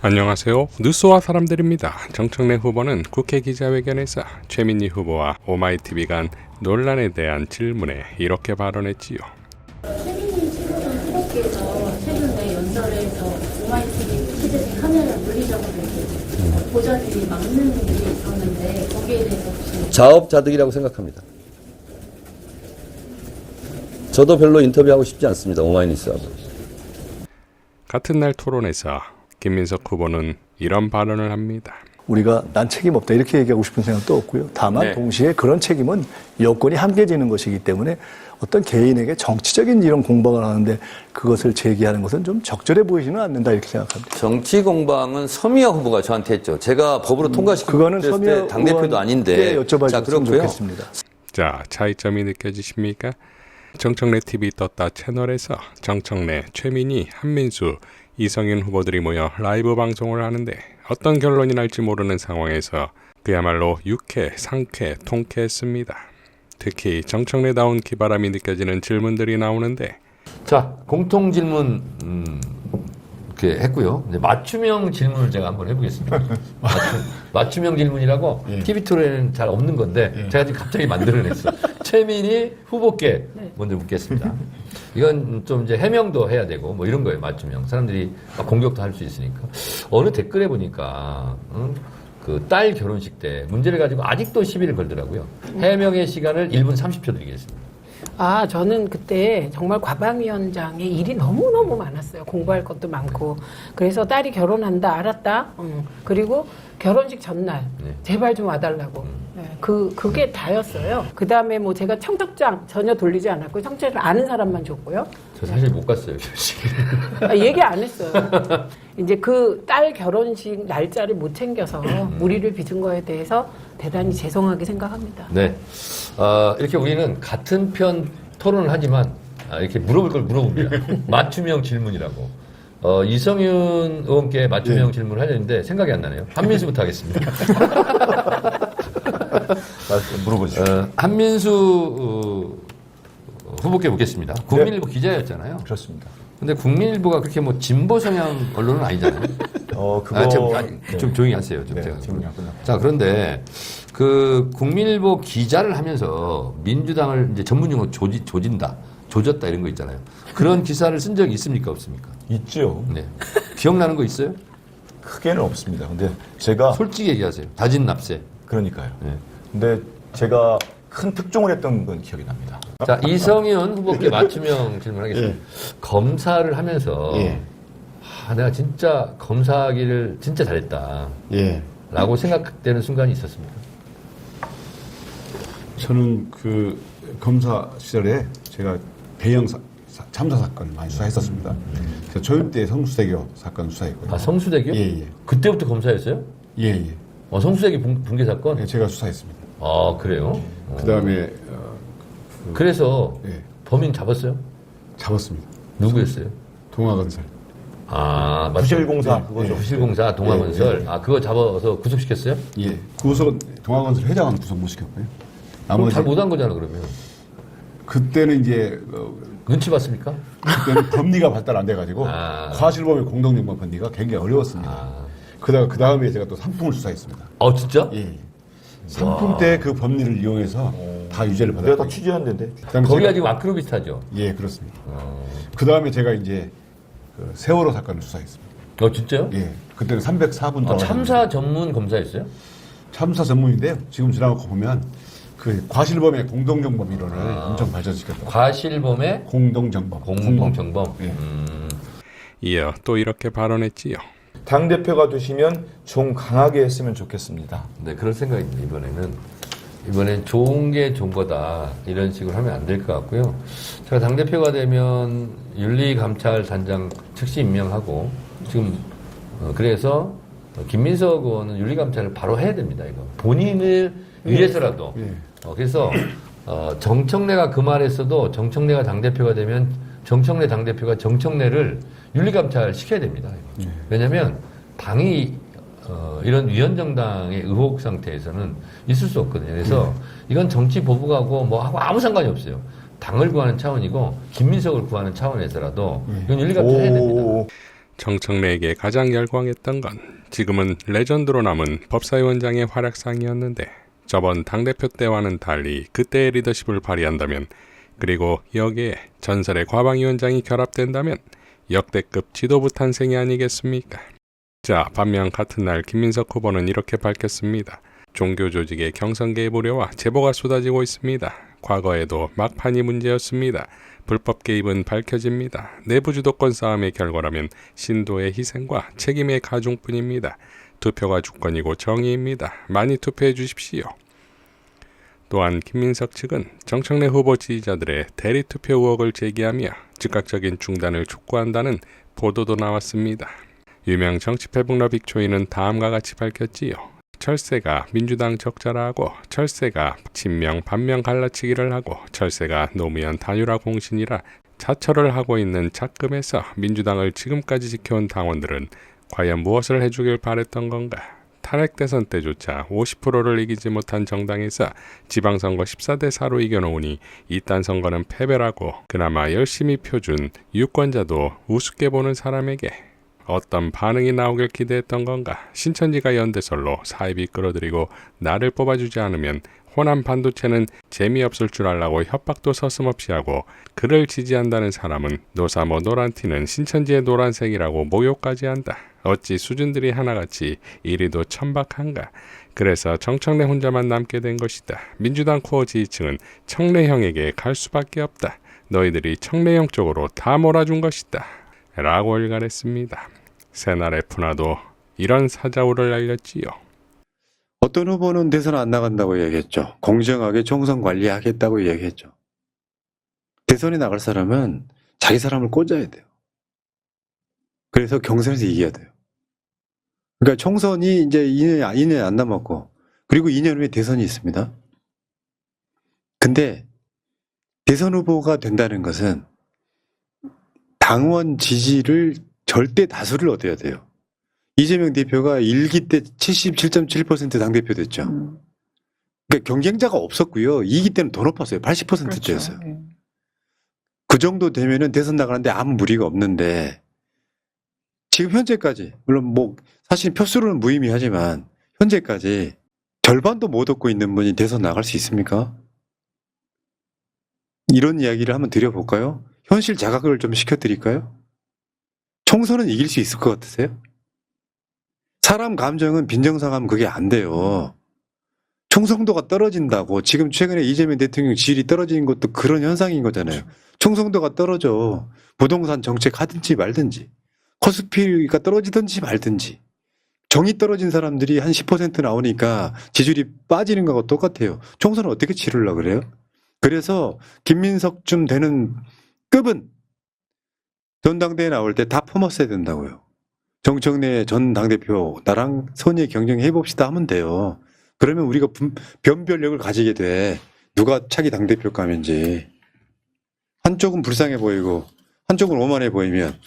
안녕하세요. 뉴스와 사람들입니다. 정청래 후보는 국회 기자회견에서 최민희 후보와 오마이TV 간 논란에 대한 질문에 이렇게 발언했지요. 최민희 최고위원 후보께서 최근에 연설에서 오마이TV 취재진 카메라 물리적으로 이렇게 보좌들이 막는 일이 있었는데 거기에 대해서 혹시 자업자득이라고 생각합니다. 저도 별로 인터뷰하고 싶지 않습니다. 오마이뉴스하고. 같은 날 토론에서 김민석 후보는 이런 발언을 합니다. 우리가 난 책임 없다 이렇게 얘기하고 싶은 생각도 없고요. 다만 동시에 그런 책임은 여권이 함께 지는 것이기 때문에 어떤 개인에게 정치적인 이런 공방을 하는데 그것을 제기하는 것은 좀 적절해 보이지는 않는다 이렇게 생각합니다. 정치 공방은 서미화 후보가 저한테 했죠. 제가 법으로 그거는 통과시켰을 서미화 때 당대표도 아닌데. 여쭤봐 자, 주셨으면 그렇고요. 좋겠습니다. 자, 차이점이 느껴지십니까? 정청래 TV 떴다 채널에서 정청래, 최민희, 한민수, 이성윤 후보들이 모여 라이브 방송을 하는데 어떤 결론이 날지 모르는 상황에서 그야말로 유쾌, 상쾌, 통쾌했습니다. 특히 정청래다운 기바람이 느껴지는 질문들이 나오는데 자, 공통 질문 이렇게 했고요. 이제 맞춤형 질문을 제가 한번 해보겠습니다. 맞춤형 질문이라고 TV 토론에는 잘 없는 건데 제가 지금 갑자기 만들어냈어. 최민희 후보께 먼저 묻겠습니다. 이건 좀 이제 해명도 해야 되고 뭐 이런 거예요. 맞춤형. 사람들이 막 공격도 할 수 있으니까. 어느 댓글에 보니까 그 딸 결혼식 때 문제를 가지고 아직도 시비를 걸더라고요. 해명의 시간을 1분 30초 드리겠습니다. 저는 그때 정말 과방위원장의 일이 너무너무 많았어요. 공부할 것도 많고. 그래서 딸이 결혼한다, 알았다. 그리고 결혼식 전날, 제발 좀 와달라고. 그게 다였어요. 그 다음에 뭐 제가 청첩장 전혀 돌리지 않았고, 청첩장을 아는 사람만 줬고요. 저 사실 못 갔어요, 결혼식. 얘기 안 했어요. 이제 그 딸 결혼식 날짜를 못 챙겨서 무리를 빚은 거에 대해서 대단히 죄송하게 생각합니다. 네. 이렇게 우리는 같은 편 토론을 하지만 이렇게 물어볼 걸 물어봅니다. 맞춤형 질문이라고. 이성윤 의원께 맞춤형 질문을 하려는데 생각이 안 나네요. 한민수부터 하겠습니다. 물어보시죠. 한민수 후보께 묻겠습니다. 국민일보 기자였잖아요. 그렇습니다. 근데 국민일보가 그렇게 뭐 진보 성향 언론은 아니잖아요. 좀 조용히 하세요. 좀 제가. 자, 그런데 그 국민일보 기자를 하면서 민주당을 이제 전문용어로 조졌다 이런 거 있잖아요. 그런 기사를 쓴 적이 있습니까? 없습니까? 있죠. 네. 기억나는 거 있어요? 크게는 없습니다. 근데 제가 솔직히 얘기하세요. 다진 납세. 그러니까요. 네. 근데 제가 큰 특종을 했던 건 기억이 납니다. 자, 이성윤 후보께 맞춤형 질문하겠습니다. 검사를 하면서 내가 진짜 검사하기를 진짜 잘했다. 라고 생각되는 순간이 있었습니까? 저는 그 검사 시절에 제가 대형 참사 사건을 많이 수사했었습니다. 그래서 조윤태 성수대교 사건 수사했고요. 아, 성수대교? 예. 그때부터 검사였어요? 예. 성수대교 붕괴 사건? 예, 제가 수사했습니다. 아, 그래요? 그 다음에 그래서 예. 범인 잡았어요? 잡았습니다. 누구였어요? 동아건설. 아, 맞죠. 부실공사 그거죠. 부실공사 동아건설. 아, 그거 잡아서 구속시켰어요? 예. 구속 동아건설 회장은 구속 못 시켰고요. 나머지 잘 못한 거잖아, 그러면. 그때는 이제 눈치 봤습니까? 그때는 법리가 발달 안 돼가지고 과실범의 공동정범 법리가 굉장히 어려웠습니다. 그 다음에 제가 또 상품을 수사했습니다. 진짜? 예. 상품 때 그 법리를 이용해서 다 유죄를 받았어요. 내가 다 취재한 데인데. 거기가 지금 아크로비스타죠? 예, 그렇습니다. 그 다음에 제가 이제 그 세월호 사건을 수사했습니다. 진짜요? 예. 그때는 304분 동안. 참사 전문 검사였어요? 참사 전문인데요. 지금 지나고 보면 그 과실범의 공동정범 이론을 엄청 발전시켰다. 과실범의 공동정범. 공동정범. 예. 이어 또 이렇게 발언했지요. 당대표가 되시면 좀 강하게 했으면 좋겠습니다. 네, 그런 생각입니다. 이번엔 좋은 게 좋은 거다. 이런 식으로 하면 안 될 것 같고요. 제가 당대표가 되면 윤리감찰단장 즉시 임명하고 지금 그래서 김민석 의원은 윤리감찰을 바로 해야 됩니다. 이거 본인을 위해서라도. 그래서 정청래가 그 말했어도 정청래가 당대표가 되면 정청래 당대표가 정청래를 윤리감찰 시켜야 됩니다. 왜냐하면 당이 이런 위헌정당의 의혹 상태에서는 있을 수 없거든요. 그래서 이건 정치 보복하고 뭐하고 아무 상관이 없어요. 당을 구하는 차원이고 김민석을 구하는 차원에서라도 이건 윤리감찰 해야 됩니다. 정청래에게 가장 열광했던 건 지금은 레전드로 남은 법사위원장의 활약상이었는데 저번 당대표 때와는 달리 그때의 리더십을 발휘한다면 그리고 여기에 전설의 과방위원장이 결합된다면 역대급 지도부 탄생이 아니겠습니까? 자, 반면 같은 날 김민석 후보는 이렇게 밝혔습니다. 종교 조직의 경선 개입 우려와 제보가 쏟아지고 있습니다. 과거에도 막판이 문제였습니다. 불법 개입은 밝혀집니다. 내부 주도권 싸움의 결과라면 신도의 희생과 책임의 가중뿐입니다. 투표가 주권이고 정의입니다. 많이 투표해 주십시오. 또한 김민석 측은 정청래 후보 지지자들의 대리투표 의혹을 제기하며 즉각적인 중단을 촉구한다는 보도도 나왔습니다. 유명 정치패북러 빅초이는 다음과 같이 밝혔지요. 철새가 민주당 적자라 하고 철새가 친명 반명 갈라치기를 하고 철새가 노무현 단일화 공신이라 자처를 하고 있는 작금에서 민주당을 지금까지 지켜온 당원들은 과연 무엇을 해주길 바랬던 건가? 탄핵 대선 때조차 50%를 이기지 못한 정당에서 지방선거 14대 4로 이겨놓으니 이딴 선거는 패배라고 그나마 열심히 표준 유권자도 우습게 보는 사람에게 어떤 반응이 나오길 기대했던 건가? 신천지가 연대설로 사입이 끌어들이고 나를 뽑아주지 않으면 호남 반도체는 재미없을 줄 알라고 협박도 서슴없이 하고 그를 지지한다는 사람은 노사모 노란티는 신천지의 노란색이라고 모욕까지 한다. 어찌 수준들이 하나같이 이리도 천박한가? 그래서 정청래 혼자만 남게 된 것이다. 민주당 코어 지지층은 청래형에게 갈 수밖에 없다. 너희들이 청래형 쪽으로 다 몰아준 것이다. 라고 일갈했습니다. 새날의 푸나도 이런 사자우를 알렸지요. 어떤 후보는 대선 안 나간다고 얘기했죠. 공정하게 총선 관리하겠다고 얘기했죠. 대선에 나갈 사람은 자기 사람을 꽂아야 돼요. 그래서 경선에서 이겨야 돼요. 그러니까 총선이 이제 2년 안 남았고 그리고 2년 후에 대선이 있습니다. 근데 대선 후보가 된다는 것은 당원 지지를 절대 다수를 얻어야 돼요. 이재명 대표가 1기 때 77.7% 당대표 됐죠. 그러니까 경쟁자가 없었고요. 2기 때는 더 높았어요. 80%대였어요. 그렇죠. 그 정도 되면은 대선 나가는데 아무 무리가 없는데 지금 현재까지 물론 뭐 사실 표수로는 무의미하지만 현재까지 절반도 못 얻고 있는 분이 대선 나갈 수 있습니까? 이런 이야기를 한번 드려볼까요? 현실 자각을 좀 시켜드릴까요? 총선은 이길 수 있을 것 같으세요? 사람 감정은 빈정상하면 그게 안 돼요. 총성도가 떨어진다고 지금 최근에 이재명 대통령 지지율이 떨어진 것도 그런 현상인 거잖아요. 총성도가 떨어져. 부동산 정책 하든지 말든지 코스피가 떨어지든지 말든지 정이 떨어진 사람들이 한 10% 나오니까 지지율이 빠지는 거하고 똑같아요. 총선을 어떻게 치르려고 그래요? 그래서 김민석쯤 되는 급은 전당대회 나올 때 다 퍼먹어야 된다고요. 정청래 전 당대표 나랑 선의 경쟁해봅시다 하면 돼요. 그러면 우리가 변별력을 가지게 돼. 누가 차기 당대표 가면지. 한쪽은 불쌍해 보이고 한쪽은 오만해 보이면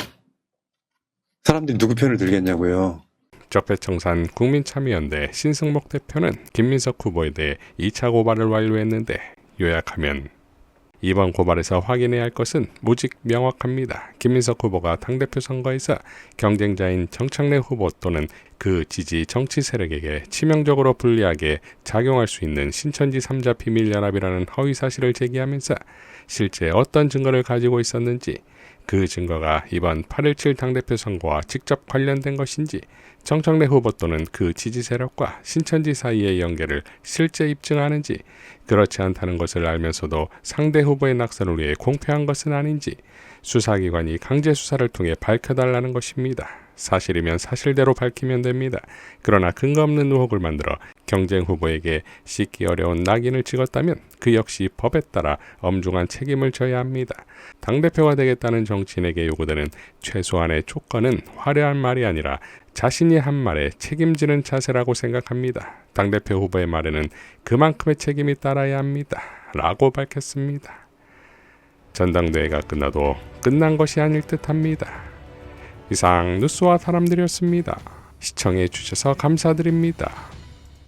사람들이 누구 편을 들겠냐고요. 적폐청산 국민참여연대 신승목 대표는 김민석 후보에 대해 2차 고발을 완료했는데 요약하면 이번 고발에서 확인해야 할 것은 무직 명확합니다. 김민석 후보가 당대표 선거에서 경쟁자인 정청래 후보 또는 그 지지 정치 세력에게 치명적으로 불리하게 작용할 수 있는 신천지 3자 비밀연합이라는 허위사실을 제기하면서 실제 어떤 증거를 가지고 있었는지 그 증거가 이번 8.17 당대표 선거와 직접 관련된 것인지 정청래 후보 또는 그 지지 세력과 신천지 사이의 연계를 실제 입증하는지 그렇지 않다는 것을 알면서도 상대 후보의 낙선을 위해 공표한 것은 아닌지 수사기관이 강제 수사를 통해 밝혀달라는 것입니다. 사실이면 사실대로 밝히면 됩니다. 그러나 근거 없는 의혹을 만들어 경쟁 후보에게 씻기 어려운 낙인을 찍었다면 그 역시 법에 따라 엄중한 책임을 져야 합니다. 당대표가 되겠다는 정치인에게 요구되는 최소한의 조건은 화려한 말이 아니라 자신이 한 말에 책임지는 자세라고 생각합니다. 당대표 후보의 말에는 그만큼의 책임이 따라야 합니다. 라고 밝혔습니다. 전당대회가 끝나도 끝난 것이 아닐 듯합니다. 이상 뉴스와 사람들이었습니다. 시청해 주셔서 감사드립니다.